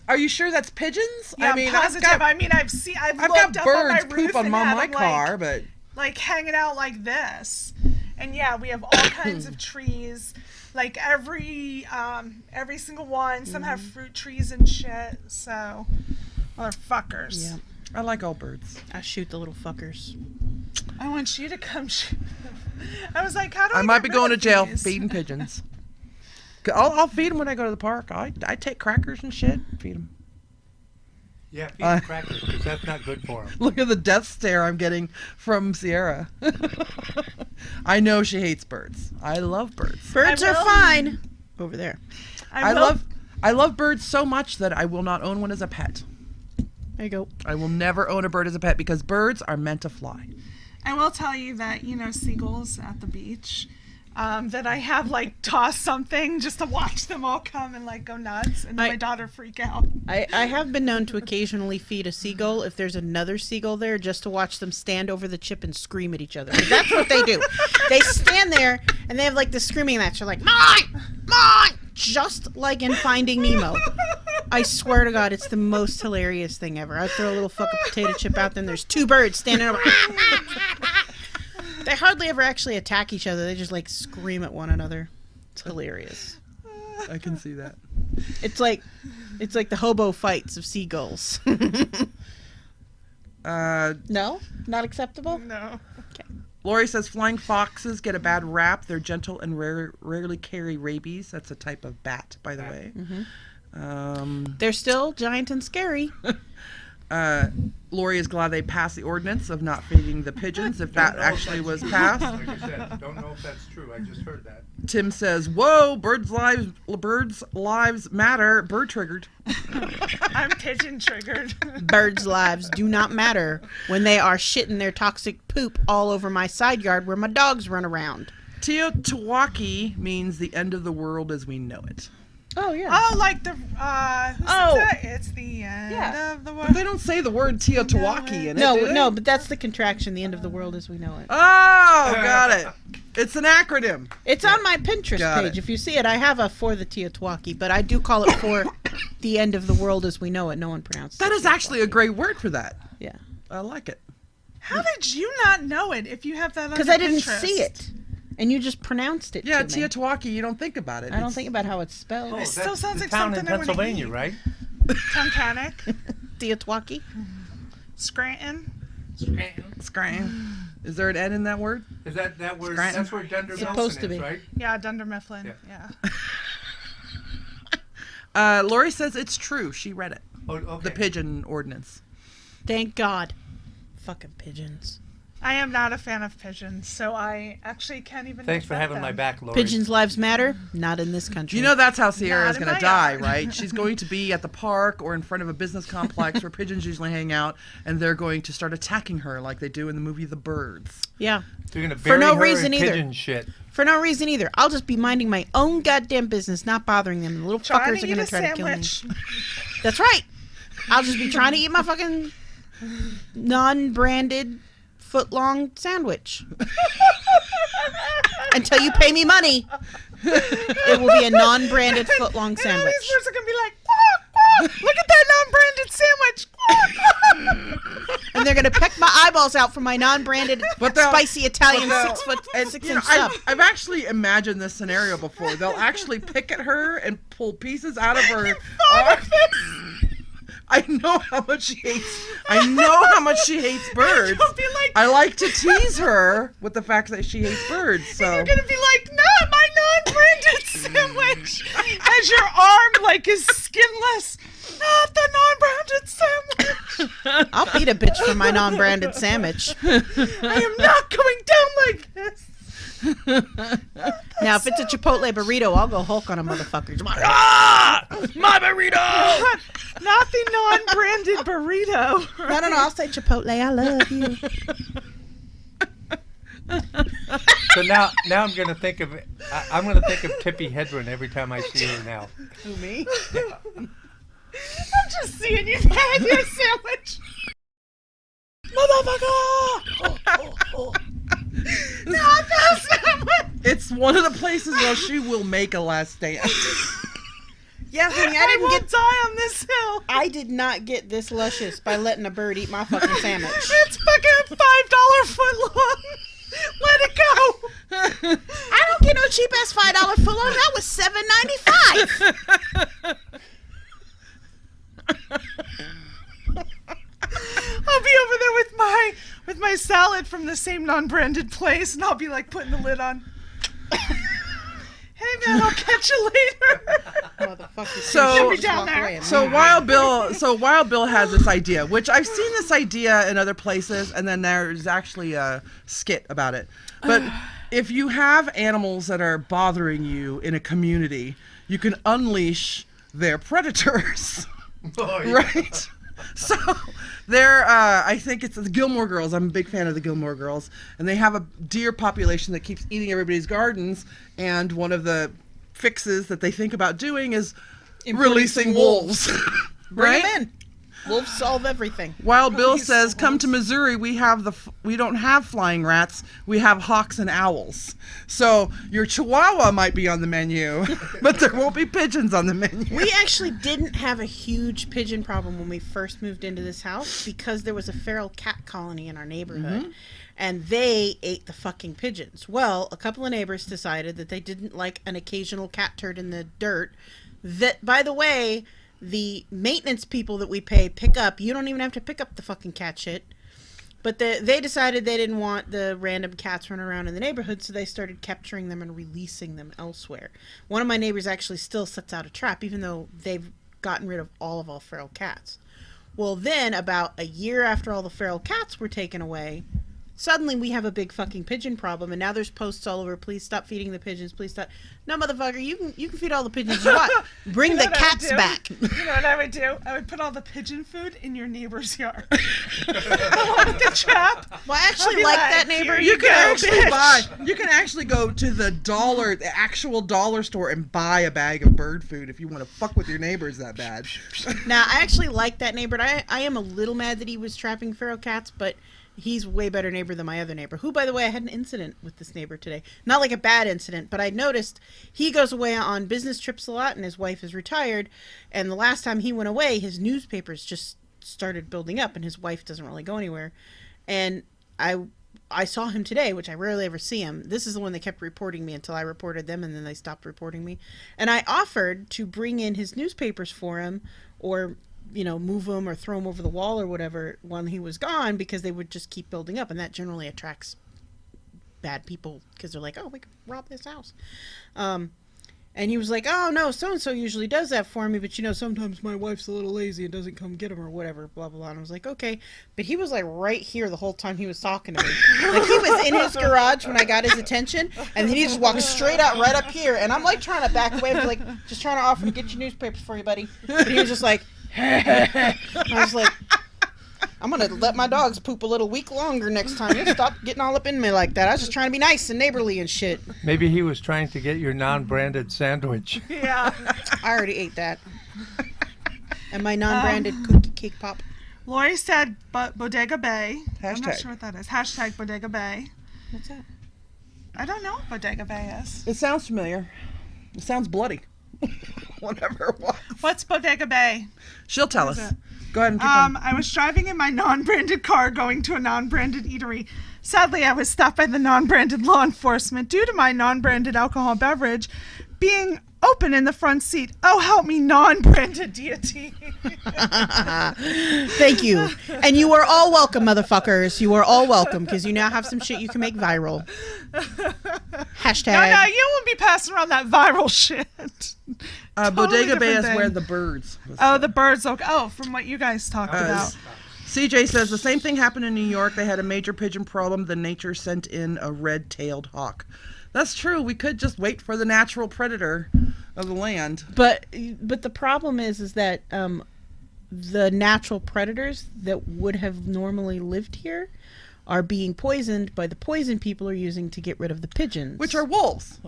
are you sure that's pigeons? yeah, I mean, I'm positive. I've got, I've I've looked got up on my birds roof poop on and my had them, car, but like hanging out like this. And yeah, we have all kinds of trees. Like every single one. Some have fruit trees and shit. So, motherfuckers. Yeah, I like all birds. I shoot the little fuckers. I want you to come shoot. I was like, how do I might get be rid going to of jail these? feeding pigeons. I'll feed them when I go to the park. I take crackers and shit. Feed them. Yeah, feed them crackers, because that's not good for them. Look at the death stare I'm getting from Sierra. I know she hates birds. I love birds. Birds I are will. fine. Over there. I love birds so much that I will not own one as a pet. There you go. I will never own a bird as a pet because birds are meant to fly. I will tell you that, seagulls at the beach, that I have, tossed something just to watch them all come and, go nuts, and then my daughter freak out. I have been known to occasionally feed a seagull if there's another seagull there, just to watch them stand over the chip and scream at each other. 'Cause that's what they do. They stand there and they have this screaming match. They're like, mine, mine, just like in Finding Nemo. I swear to God, it's the most hilarious thing ever. I throw a little fucking potato chip out there and there's two birds standing over. They hardly ever actually attack each other. They just scream at one another. It's hilarious. I can see that. It's like the hobo fights of seagulls. No? Not acceptable? No. Lori says flying foxes get a bad rap. They're gentle and rarely carry rabies. That's a type of bat, by the way. Mm-hmm. They're still giant and scary. Lori is glad they passed the ordinance of not feeding the pigeons, if that actually was passed. Like I said, don't know if that's true. I just heard that. Tim says, whoa, birds' lives matter. Bird triggered. I'm pigeon triggered. Birds' lives do not matter when they are shitting their toxic poop all over my side yard where my dogs run around. Teotihuacan means the end of the world as we know it. Oh, yeah. Oh, like the, who says that? It's the end of the world. But they don't say the word Teotihuacan in it, do they? No, but that's the contraction, the end of the world as we know it. Oh, got it. It's an acronym. It's on my Pinterest Got page. it. If you see it, I have a for the Teotihuacan, but I do call it for the end of the world as we know it. No one pronounces it. That is actually a great word for that. Yeah. I like it. How did you not know it if you have that on Because your I didn't Pinterest? see it. And you just pronounced it Yeah, to me. Teotihuacan, you don't think about it. I don't think about how it's spelled. Oh, It still that's sounds the like town something in I wanna Pennsylvania, eat. right? Tunkhannock, Teotihuacan? Scranton. Scranton. Is there an N in that word? Is that word? Scranton. That's where Dunder Supposed Mifflin to be. is, right? Yeah, Dunder Mifflin. Yeah. Yeah. Lori says it's true. She read it. Oh, okay. The pigeon ordinance. Thank God. Fucking pigeons. I am not a fan of pigeons, so I actually can't even. Thanks for defend having my them. back, Lori. Pigeons' lives matter? Not in this country. You know that's how Sierra is Not in going to my die, yard. right? She's going to be at the park or in front of a business complex where pigeons usually hang out, and they're going to start attacking her like they do in the movie The Birds. Yeah. They're gonna For bury no her reason in either. pigeon shit. For no reason either. I'll just be minding my own goddamn business, not bothering them. The little Trying fuckers to are eat going a to try to kill me. sandwich. That's right. I'll just be trying to eat my fucking non-branded foot-long sandwich. Until you pay me money, it will be a non-branded foot-long And all sandwich. these birds are gonna be like, quack, quack, look at that non-branded sandwich. Quack, quack. And they're going to peck my eyeballs out for my non-branded But they'll- spicy Italian but they'll- 6 foot And, 6 you know, inch sub. I've actually imagined this scenario before. They'll actually pick at her and pull pieces out of her arm. I know how much she hates. I know how much she hates birds. You'll be like, I like to tease her with the fact that she hates birds. So you're gonna be like, not my non-branded sandwich, as your arm is skinless. Not the non-branded sandwich. I'll beat a bitch for my non-branded sandwich. I am not going down like this. Now, if it's a Chipotle burrito, I'll go Hulk on a motherfucker. my burrito. Not the non-branded burrito. No, I'll say Chipotle. I love you. So now I'm gonna think of I'm gonna think of Tippi Hedren every time I see her now. Who, me? I'm just seeing you had your sandwich. Not that sandwich. It's one of the places where she will make a last stand. Yeah, honey, I won't die on this hill. I did not get this luscious by letting a bird eat my fucking sandwich. It's fucking $5 foot long. Let it go. I don't get no cheap ass $5 foot long. That was $7.95. I'll be over there with with my salad from the same non-branded place, and I'll be like putting the lid on. Hey man, I'll catch you later. Motherfucker. So- Just walk away. So Wild Bill has this idea, which I've seen this idea in other places, and then there's actually a skit about it. But if you have animals that are bothering you in a community, you can unleash their predators, right? So I think it's the Gilmore Girls. I'm a big fan of the Gilmore Girls, and they have a deer population that keeps eating everybody's gardens, and one of the fixes that they think about doing is releasing wolves. Bring Right? them in. Wolves solve everything. Wild Bill says, "Come to Missouri. We don't have flying rats. We have hawks and owls. So your Chihuahua might be on the menu, but there won't be pigeons on the menu." We actually didn't have a huge pigeon problem when we first moved into this house because there was a feral cat colony in our neighborhood. And they ate the fucking pigeons. Well, a couple of neighbors decided that they didn't like an occasional cat turd in the dirt. That, by the way, the maintenance people that we pay pick up. You don't even have to pick up the fucking cat shit. But they decided they didn't want the random cats running around in the neighborhood, so they started capturing them and releasing them elsewhere. One of my neighbors actually still sets out a trap, even though they've gotten rid of all feral cats. Well, then, about a year after all the feral cats were taken away, suddenly we have a big fucking pigeon problem, and now there's posts all over, please stop feeding the pigeons, please stop. No, motherfucker, you can feed all the pigeons you want. Bring You know the what I would cats do? back. You know what I would do? I would put all the pigeon food in your neighbor's yard. Along with the trap. Well, I actually I'll be like like, that neighbor. You can go, actually bitch. you can actually go to the actual dollar store and buy a bag of bird food if you want to fuck with your neighbors that bad. Now, I actually like that neighbor. I am a little mad that he was trapping feral cats, but he's a way better neighbor than my other neighbor, who, by the way, I had an incident with this neighbor today. Not like a bad incident, but I noticed he goes away on business trips a lot, and his wife is retired, and the last time he went away, his newspapers just started building up, and his wife doesn't really go anywhere. And I saw him today, which I rarely ever see him. This is the one that kept reporting me until I reported them, and then they stopped reporting me. And I offered to bring in his newspapers for him, or move them or throw them over the wall or whatever when he was gone, because they would just keep building up, and that generally attracts bad people because they're like, oh, we can rob this house. And he was like, oh no, so-and-so usually does that for me, but sometimes my wife's a little lazy and doesn't come get him or whatever, blah, blah, blah. And I was like, okay. But he was like right here the whole time he was talking to me. Like, he was in his garage when I got his attention, and then he just walked straight out right up here, and I'm like trying to back away, like just trying to offer to get your newspapers for you, buddy. But he was just like, I was like, I'm gonna let my dogs poop a little week longer next time. You stop getting all up in me like that. I was just trying to be nice and neighborly and shit. Maybe he was trying to get your non-branded sandwich. Yeah. I already ate that. And my non-branded cookie cake pop. Lori said Bodega Bay. I'm not Hashtag. sure what that is. Hashtag Bodega Bay. What's that? I don't know what Bodega Bay is. It sounds familiar. It sounds bloody. Whatever it was. What's Bodega Bay? She'll tell What us. is it? Go ahead and keep on. I was driving in my non-branded car going to a non-branded eatery. Sadly, I was stopped by the non-branded law enforcement due to my non-branded alcohol beverage being open in the front seat. Oh, help me, non-branded deity. Thank you. And you are all welcome, motherfuckers. You are all welcome, because you now have some shit you can make viral. Hashtag. No, you won't be passing around that viral shit. Totally Bodega Bay different is thing. where the birds. Oh, the birds. Okay. Oh, from what you guys talked about. CJ says the same thing happened in New York. They had a major pigeon problem. The nature sent in a red-tailed hawk. That's true. We could just wait for the natural predator of the land. But the problem is that the natural predators that would have normally lived here are being poisoned by the poison people are using to get rid of the pigeons. Which are wolves,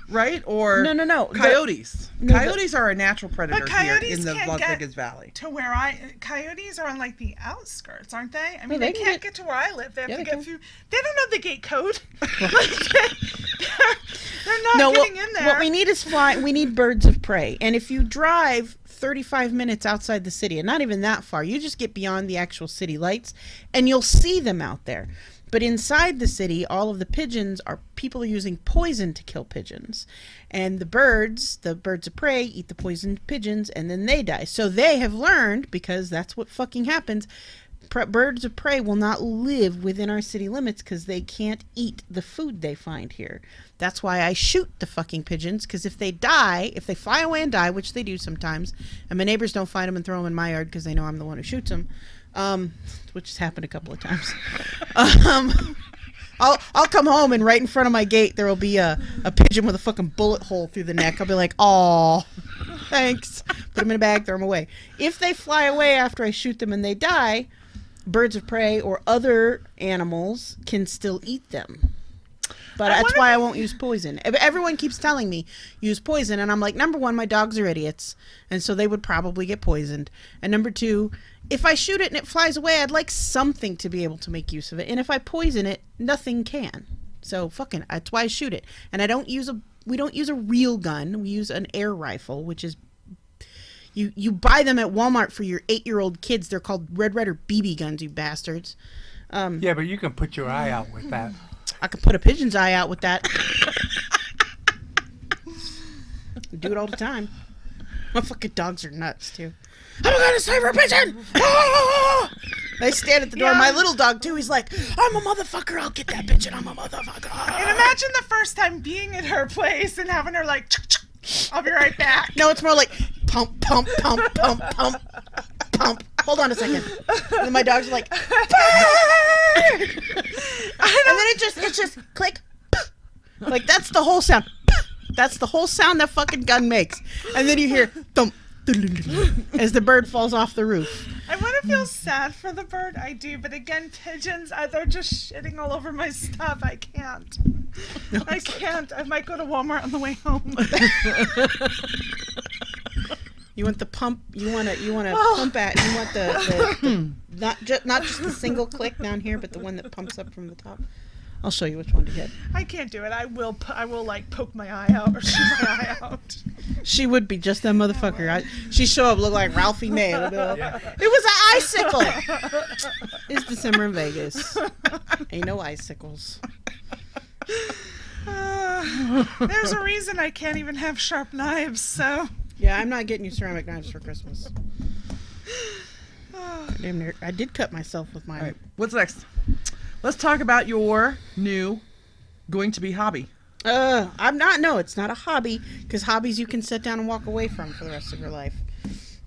right? Or No. coyotes. Coyotes are a natural predator But here coyotes in the can't Las get Vegas Valley. to where coyotes are on like the outskirts, aren't they? I mean, they they can can't get- get to where I live. They have Yeah, to they get can. through. They don't know the gate code. They're not getting in there. What we need is we need birds of prey. And if you drive 35 minutes outside the city, and not even that far, you just get beyond the actual city lights, and you'll see them out there. But inside the city, all of the pigeons are people are using poison to kill pigeons. And the birds of prey, eat the poisoned pigeons, and then they die. So they have learned, because that's what fucking happens, birds of prey will not live within our city limits because they can't eat the food they find here. That's why I shoot the fucking pigeons, because if they fly away and die, which they do sometimes, and my neighbors don't find them and throw them in my yard because they know I'm the one who shoots them, which has happened a couple of times. I'll come home and right in front of my gate there will be a pigeon with a fucking bullet hole through the neck. I'll be like, "Aw, thanks." Put them in a bag, throw them away. If they fly away after I shoot them and they die, birds of prey or other animals can still eat them. But that's why I won't use poison. Everyone keeps telling me use poison, and I'm like, number one, my dogs are idiots, and so they would probably get poisoned. And number two, if I shoot it and it flies away, I'd like something to be able to make use of it. And if I poison it, nothing can. So fucking, that's why I shoot it. And we don't use a real gun. We use an air rifle, which is, you buy them at Walmart for your 8-year-old kids. They're called Red Ryder BB guns, you bastards. Yeah, but you can put your eye out with that. I could put a pigeon's eye out with that. We do it all the time. My fucking dogs are nuts, too. I'm gonna save her pigeon! Ah! I stand at the door. Yeah. My little dog, too, he's like, I'm a motherfucker. I'll get that pigeon. I'm a motherfucker. And imagine the first time being at her place and having her like, I'll be right back. No, it's more like pump, pump, pump, pump, pump, pump. Hold on a second. And then my dogs are like, and then it's just click. Like, that's the whole sound. That's the whole sound that fucking gun makes. And then you hear thump as the bird falls off the roof. I want to feel sad for the bird. I do. But again, pigeons, they're just shitting all over my stuff. I can't. I can't. I might go to Walmart on the way home. You want the pump? You want to pump at? You want the not just the single click down here, but the one that pumps up from the top. I'll show you which one to get. I can't do it. I will like poke my eye out or shoot my eye out. She would be just that motherfucker. She'd show up, look like Ralphie May. It was an icicle. It's December in Vegas. Ain't no icicles. There's a reason I can't even have sharp knives. So yeah, I'm not getting you ceramic knives for Christmas. Damn near, I did cut myself with mine. All right, what's next? Let's talk about your new going-to-be hobby. I'm not. No, it's not a hobby, because hobbies you can sit down and walk away from for the rest of your life,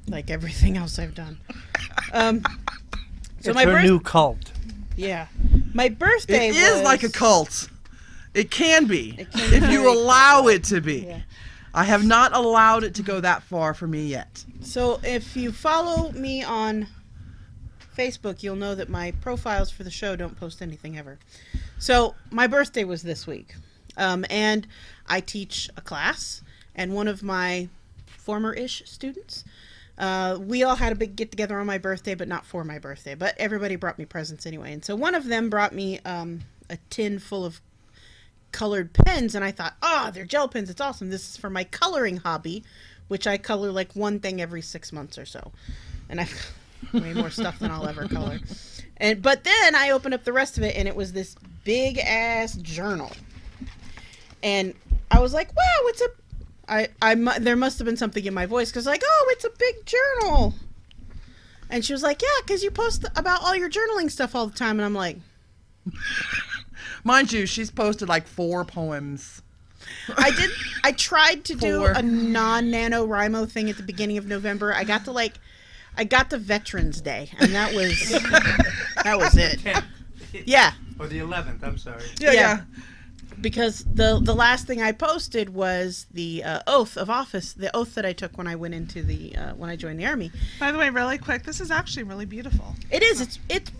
like everything else I've done. So it's her new cult. Yeah, my birthday It is like a cult. It can be if you allow it to be. Yeah. I have not allowed it to go that far for me yet. So if you follow me on Facebook, you'll know that my profiles for the show don't post anything ever. So my birthday was this week, and I teach a class, and one of my former-ish students, we all had a big get-together on my birthday, but not for my birthday, but everybody brought me presents anyway. And so one of them brought me a tin full of colored pens, and I thought, they're gel pens, it's awesome. This is for my coloring hobby, which I color like one thing every 6 months or so, and I've way more stuff than I'll ever color. But then I opened up the rest of it, and it was this big ass journal, and I was like, wow, it's a there must have been something in my voice, because like, it's a big journal. And she was like, yeah, because you post about all your journaling stuff all the time. And I'm like, mind you, she's posted like 4 poems. I tried to do a non-NaNoWriMo thing at the beginning of November. I got to Veterans Day, and that was it. Yeah. Or the 11th, I'm sorry. Yeah. Because the last thing I posted was the oath of office, the oath that I took when I went into when I joined the Army. By the way, really quick, this is actually really beautiful. It is. It's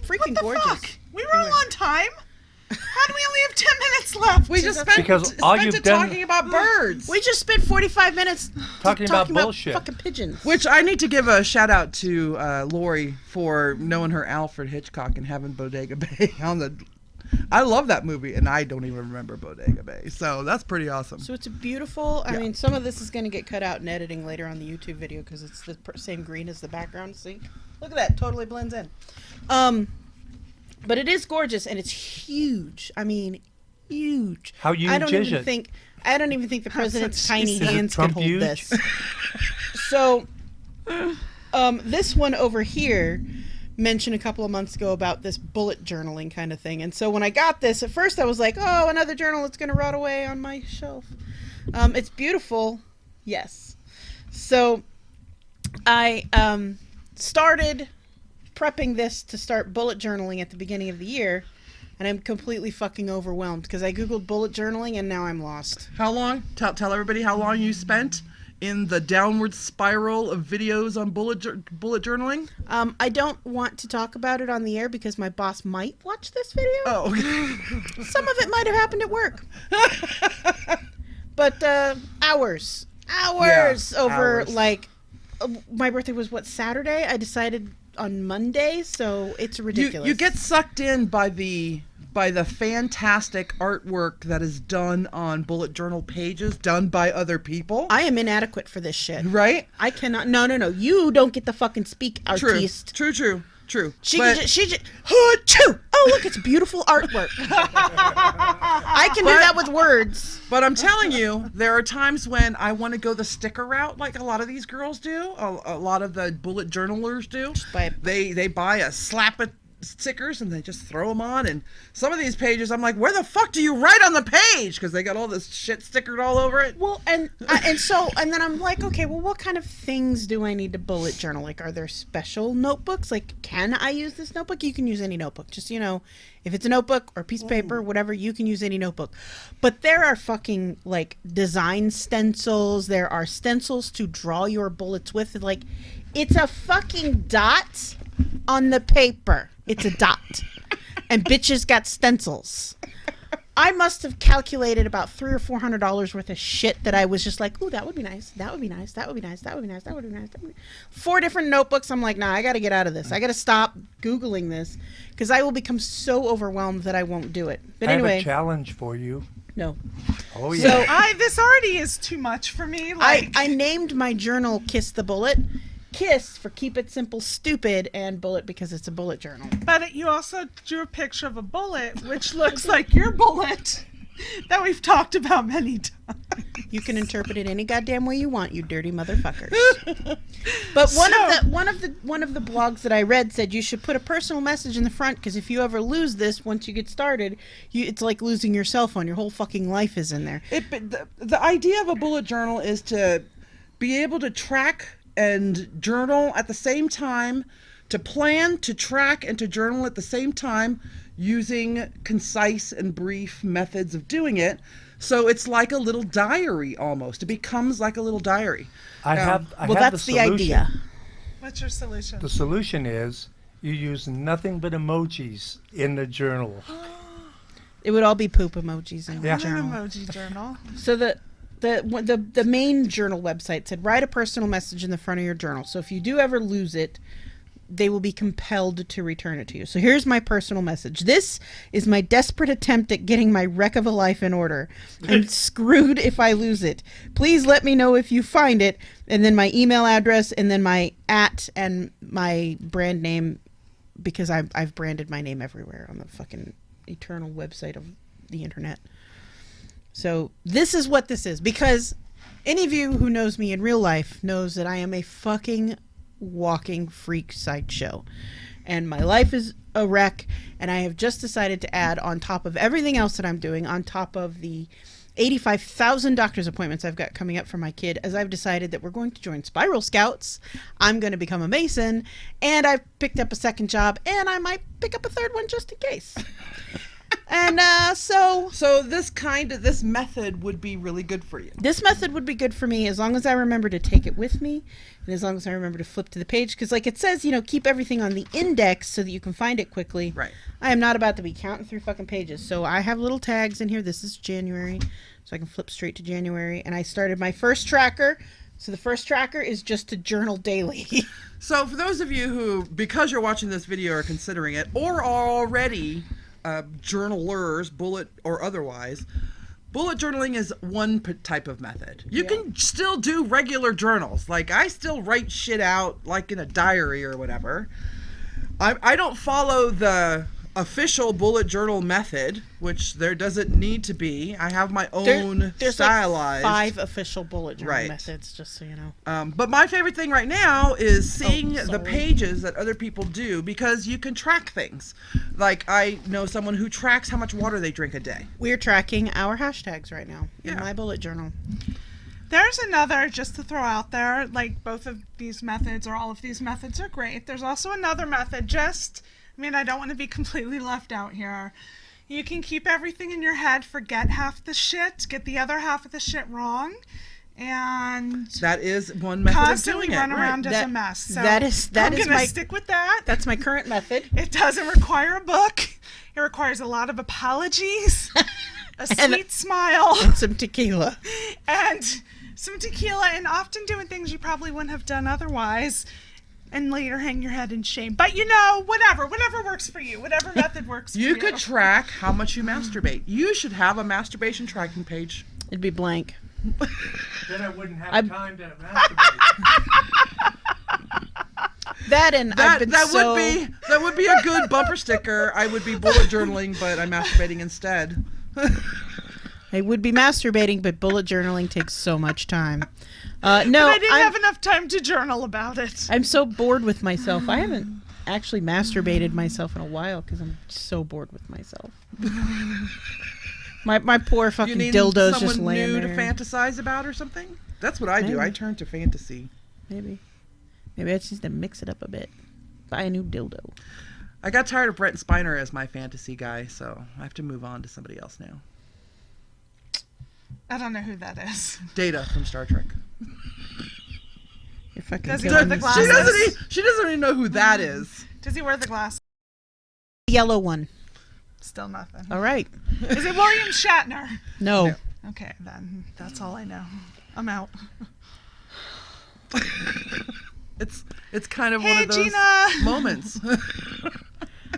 freaking What the gorgeous. fuck? We were all on time. How do we only have 10 minutes left? We just spent it talking about birds. We just spent 45 minutes talking about bullshit. Fucking pigeons. Which I need to give a shout out to Lori for knowing her Alfred Hitchcock and having Bodega Bay on the. I love that movie, and I don't even remember Bodega Bay, so that's pretty awesome. So it's a beautiful. I mean, some of this is going to get cut out in editing later on the YouTube video because it's the same green as the background. See, look at that, totally blends in. But it is gorgeous, and it's huge. I mean, huge. How huge I don't is even it? think. I don't even think the president's tiny Is it hands Trump could hold huge? this. So, this one over here mention a couple of months ago about this bullet journaling kind of thing. And so when I got this, at first I was like, oh, another journal that's going to rot away on my shelf. It's beautiful. Yes. So I started prepping this to start bullet journaling at the beginning of the year. And I'm completely fucking overwhelmed because I Googled bullet journaling and now I'm lost. How long? Tell everybody how long you spent in the downward spiral of videos on bullet journaling. I don't want to talk about it on the air because my boss might watch this video. Oh. Some of it might have happened at work. But hours over, hours. like, my birthday was, Saturday? I decided on Monday, so it's ridiculous. You get sucked in by the fantastic artwork that is done on bullet journal pages done by other people. I am inadequate for this shit. Right? I cannot. No. You don't get to fucking speak, artiste. True. She just. Oh, look, it's beautiful artwork. I can do that with words. But I'm telling you, there are times when I want to go the sticker route, like a lot of these girls do. A lot of the bullet journalers do. They buy a slap of stickers and they just throw them on. And some of these pages, I'm like, where the fuck do you write on the page? Because they got all this shit stickered all over it. Well, and then I'm like, okay, well, what kind of things do I need to bullet journal? Like, are there special notebooks? Like, can I use this notebook? You can use any notebook. Just, if it's a notebook or a piece of paper, whatever, you can use any notebook. But there are fucking, like, design stencils. There are stencils to draw your bullets with. Like, it's a fucking dot on the paper. It's a dot. And bitches got stencils. I must have calculated about $300 or $400 worth of shit that I was just like, ooh, that would be nice. That would be nice. That would be nice. That would be nice. That would be nice. 4 different notebooks. I'm like, nah, I got to get out of this. I got to stop Googling this because I will become so overwhelmed that I won't do it. But anyway. I have a challenge for you. No. Oh, yeah. So This already is too much for me. Like, I named my journal Kiss the Bullet. Kiss for Keep It Simple Stupid, and Bullet because it's a bullet journal. But you also drew a picture of a bullet, which looks like your bullet that we've talked about many times. You can interpret it any goddamn way you want, you dirty motherfuckers. But one of the blogs that I read said you should put a personal message in the front because if you ever lose this once you get started, it's like losing your cell phone. Your whole fucking life is in there. The idea of a bullet journal is to be able to track and journal at the same time, to plan, to track, and to journal at the same time using concise and brief methods of doing it. So it's like a little diary almost. It becomes like a little diary. I have that's the idea. What's your solution? The solution is you use nothing but emojis in the journal. It would all be poop emojis in the Yeah. journal. Emoji journal. So the main journal website said write a personal message in the front of your journal. So if you do ever lose it, they will be compelled to return it to you. So here's my personal message. This is my desperate attempt at getting my wreck of a life in order. I'm screwed if I lose it. Please let me know if you find it. And then my email address and then my @ and my brand name because I've branded my name everywhere on the fucking eternal website of the internet. So this is what this is, because any of you who knows me in real life knows that I am a fucking walking freak sideshow. And my life is a wreck, and I have just decided to add on top of everything else that I'm doing, on top of the 85,000 doctor's appointments I've got coming up for my kid, as I've decided that we're going to join Spiral Scouts, I'm going to become a Mason, and I've picked up a second job, and I might pick up a third one just in case. And so this method would be really good for you. This method would be good for me as long as I remember to take it with me, and as long as I remember to flip to the page, because like it says, keep everything on the index so that you can find it quickly. Right. I am not about to be counting through fucking pages, so I have little tags in here. This is January, so I can flip straight to January, and I started my first tracker. So the first tracker is just to journal daily. So for those of you who, because you're watching this video, are considering it, or are already journalers, bullet or otherwise, bullet journaling is one type of method. You can still do regular journals. Like, I still write shit out like in a diary or whatever. I don't follow the official bullet journal method, which there doesn't need to be. I have my own There's stylized. like 5 official bullet journal Right. methods, just so you know. But my favorite thing right now is seeing the sorry. pages that other people do, because you can track things. Like, I know someone who tracks how much water they drink a day. We're tracking our hashtags right now in Yeah. my bullet journal. There's another, just to throw out there, like both of these methods or all of these methods are great. There's also another method, I don't want to be completely left out here. You can keep everything in your head, forget half the shit, get the other half of the shit wrong, and That is one method of constantly doing it. run right. around as a mess. So that is I'm my gonna stick with that. That's my current method. It doesn't require a book. It requires a lot of apologies, a sweet smile, And some tequila. and some tequila, and often doing things you probably wouldn't have done otherwise, and later hang your head in shame. But whatever works for you, whatever method works for you. You could track how much you masturbate. You should have a masturbation tracking page. It'd be blank. Then I wouldn't have I'm- time to masturbate. That and I've been That would be a good bumper sticker. I would be bullet journaling, but I'm masturbating instead. I would be masturbating, but bullet journaling takes so much time. No, But I didn't have enough time to journal about it. I'm so bored with myself. I haven't actually masturbated myself in a while because I'm so bored with myself. my poor You fucking need dildo's someone just laying new there. to fantasize about or something? That's what I do. Maybe. I turn to fantasy. Maybe I just need to mix it up a bit. Buy a new dildo. I got tired of Brent Spiner as my fantasy guy, so I have to move on to somebody else now. I don't know who that is. Data from Star Trek. You're fucking Does he killing wear the me. glasses? She doesn't even know who that is. Does he wear the glasses? Yellow one. Still nothing. All right. Is it William Shatner? No. Okay, then that's all I know. I'm out. It's kind of one Hey, of those Gina. moments.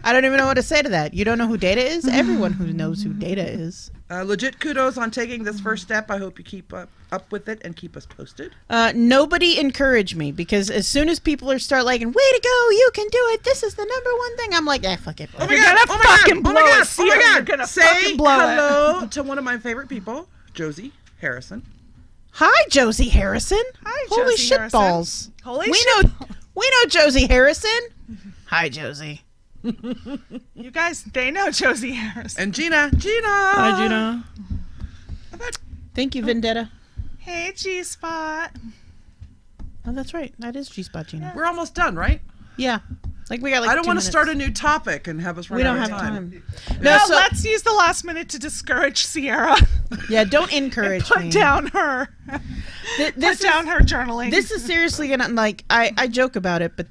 I don't even know what to say to that. You don't know who Data is? Everyone who knows who Data is. Legit kudos on taking this first step. I hope you keep up with it and keep us posted. Nobody encourage me, because as soon as people start liking, way to go, you can do it, this is the #1 thing, I'm like, fuck it. Oh my You're god! gonna Oh my fucking god! blow Oh my god! it, Oh my Sierra. god! You're gonna Say fucking blow it. hello to one of my favorite people, Josie Harrison. Hi, Josie Harrison. Hi, Holy Josie shit Harrison. balls. Holy we shit. know Josie Harrison. Hi, Josie. You guys, they know Josie Harrison. And Gina. Hi, Gina. Thank you, Vendetta. Hey, G-Spot. Oh, that's right. That is G-Spot, Gina. We're almost done, right? Yeah. Like, we got like I don't 2 want to minutes. start a new topic and have us run We out don't of have time. No, so- let's use the last minute to discourage Sierra. Yeah, don't encourage Put me. down her. This Put down her journaling. This is seriously gonna, like, I joke about it, but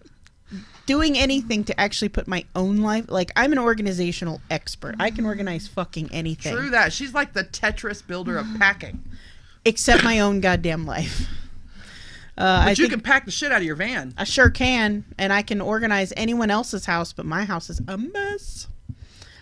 doing anything to actually put my own life, like, I'm an organizational expert. I can organize fucking anything. True that. She's like the Tetris builder of packing. Except my own goddamn life. I But you think can pack the shit out of your van. I sure can, and I can organize anyone else's house, but my house is a mess.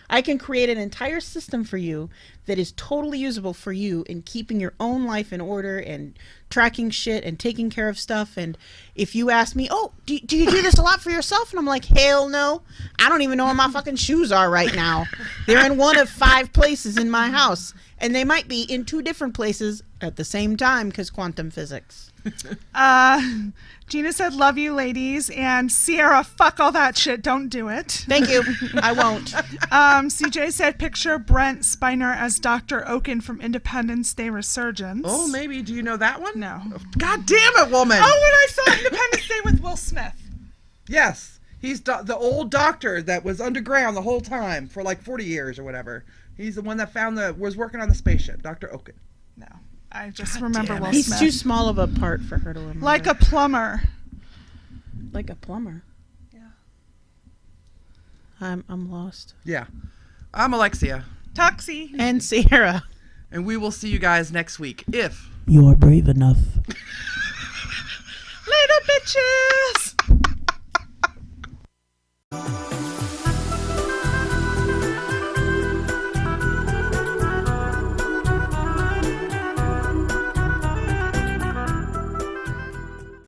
I can create an entire system for you that is totally usable for you in keeping your own life in order and tracking shit and taking care of stuff. And if you ask me, oh, do you do this a lot for yourself? And I'm like, hell no. I don't even know where my fucking shoes are right now. They're in one of 5 places in my house. And they might be in 2 different places at the same time because quantum physics. Gina said, love you, ladies. And Sierra, fuck all that shit. Don't do it. Thank you. I won't. CJ said, picture Brent Spiner as Dr. Oaken from Independence Day Resurgence. Oh, maybe. Do you know that one? No. God damn it, woman. Oh, when I saw Independence Day with Will Smith. Yes. He's the old doctor that was underground the whole time for like 40 years or whatever. He's the one that was working on the spaceship, Dr. Oaken. No. I just remember Will He's Smith. too small of a part for her to remember. Like a plumber. Like a plumber. Yeah. I'm lost. Yeah. I'm Elexia, Toxi. And Sierra. and we will see you guys next week if You're brave enough. Later, bitches.